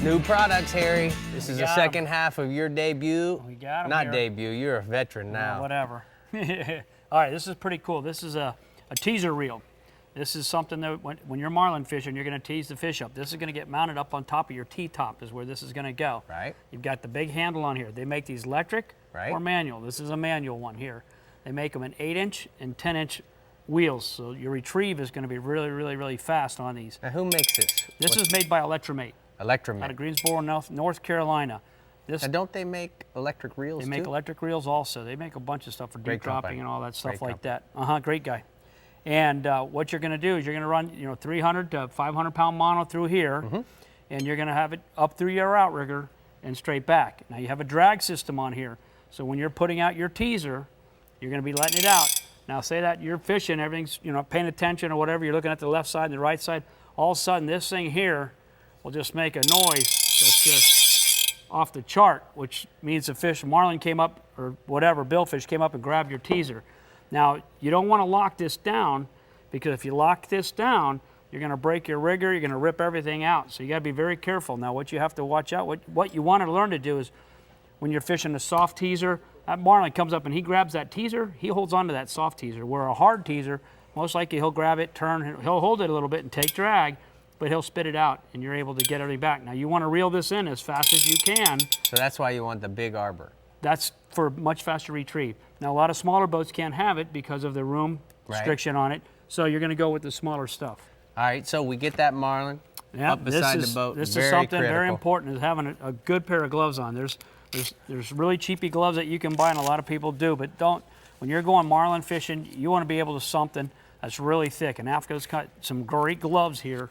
New products, Harry. This is the got second half of your debut. We got 'em Not here. debut, you're a veteran now. Whatever. All right, this is pretty cool. This is a teaser reel. This is something that when you're marlin fishing, you're going to tease the fish up. This is going to get mounted up on top of your T-top is where this is going to go. Right. You've got the big handle on here. They make these electric Right. or manual. This is a manual one here. They make them in 8-inch and 10-inch wheels, so your retrieve is going to be really, really, really fast on these. Now, who makes this? This is made by Electromate out Electromate. of Greensboro, North Carolina. This, Now, don't they make electric reels they make too? electric reels also. They make a bunch of stuff for Great deep dropping company. and all that stuff Great like that. Great guy. And what you're going to do is you're going to run, 300 to 500 pound mono through here, and you're going to have it up through your outrigger and straight back. Now you have a drag system on here, so when you're putting out your teaser, you're going to be letting it out. Now say that you're fishing, everything's paying attention or whatever. You're looking at the left side and the right side. All of a sudden, this thing here will just make a noise that's just off the chart, which means the fish, marlin came up, or whatever, billfish came up and grabbed your teaser. Now, you don't want to lock this down, because if you lock this down, you're going to break your rigger, you're going to rip everything out. So you got to be very careful. Now, what you have to watch out, what you want to learn to do is when you're fishing a soft teaser, that marlin comes up and he grabs that teaser, he holds onto that soft teaser. Where a hard teaser, most likely he'll grab it, turn, he'll hold it a little bit and take drag, but he'll spit it out and you're able to get everything back. Now, you want to reel this in as fast as you can. So that's why you want the big arbor. That's for much faster retrieve. Now, a lot of smaller boats can't have it because of the room restriction on it, so you're going to go with the smaller stuff. All right, so we get that marlin up beside the boat. This Very is something critical. very important, is having a good pair of gloves on. There's really cheapy gloves that you can buy, and a lot of people do, but don't. When you're going marlin fishing, you want to be able to something that's really thick, and Africa's got some great gloves here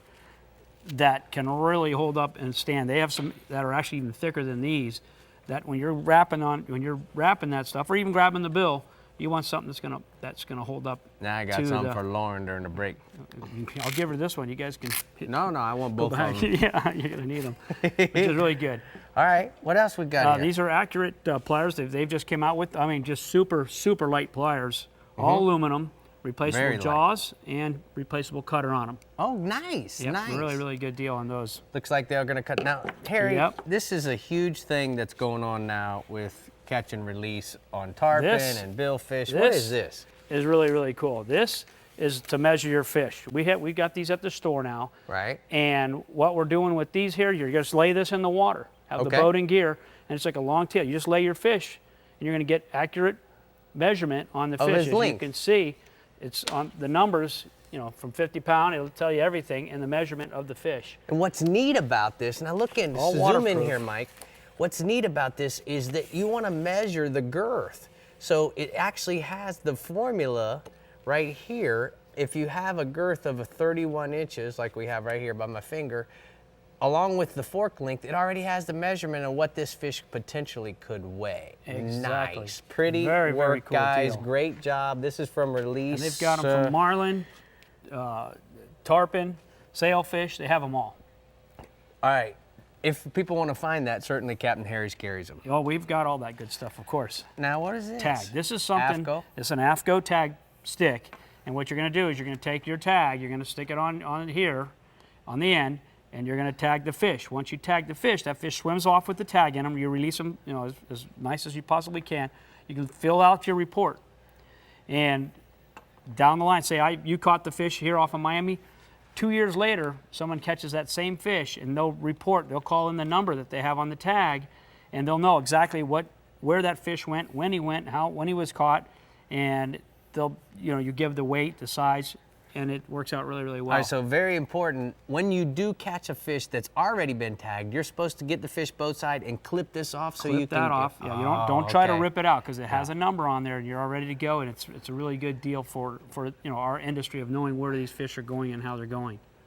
that can really hold up and stand. They have some that are actually even thicker than these, that when you're wrapping that stuff, or even grabbing the bill, you want something that's gonna hold up. Now I got something for Lauren during the break. I'll give her this one. You guys can hit. No, I want both of them. Yeah, you're gonna need them, which is really good. All right, what else we got here? These are accurate pliers. They've just came out with, just super, super light pliers. All aluminum, replaceable jaws, and replaceable cutter on them. Oh, nice, Yep, nice. really, really good deal on those. Looks like they're gonna cut. Now, Terry, this is a huge thing that's going on now with catch and release on tarpon and billfish. What is this? Is really, really cool. This is to measure your fish. We got these at the store now. Right. And what we're doing with these here, you're just lay this in the water, have the boat in gear, and it's like a long tail. You just lay your fish, and you're gonna get accurate measurement on the fish. As you can see, it's on the numbers, from 50 pound, it'll tell you everything in the measurement of the fish. And what's neat about this, now look in, zoom in here, Mike. What's neat about this is that you want to measure the girth. So it actually has the formula right here. If you have a girth of 31 inches, like we have right here by my finger, along with the fork length, it already has the measurement of what this fish potentially could weigh. Exactly. Nice. Pretty very, work, very cool guys. deal. Great job. This is from Release. And they've got them from marlin, tarpon, sailfish, they have them all. All right. If people want to find that, certainly Captain Harry's carries them. Oh, we've got all that good stuff, of course. Now, what is this? Tag. This is something, AFCO? it's an AFCO tag stick. And what you're going to do is you're going to take your tag, you're going to stick it on here, on the end, and you're going to tag the fish. Once you tag the fish, that fish swims off with the tag in them. You release them, as nice as you possibly can. You can fill out your report. And down the line, say you caught the fish here off of Miami. 2 years later, someone catches that same fish, and they'll call in the number that they have on the tag, and they'll know exactly where that fish went, when he went, when he was caught, and you give the weight, the size, and it works out really, really well. All right, so very important, when you do catch a fish that's already been tagged, you're supposed to get the fish both sides and clip this off so you can clip that off. Yeah, you don't try to rip it out, because it has a number on there and you're all ready to go, and it's a really good deal for our industry of knowing where these fish are going and how they're going.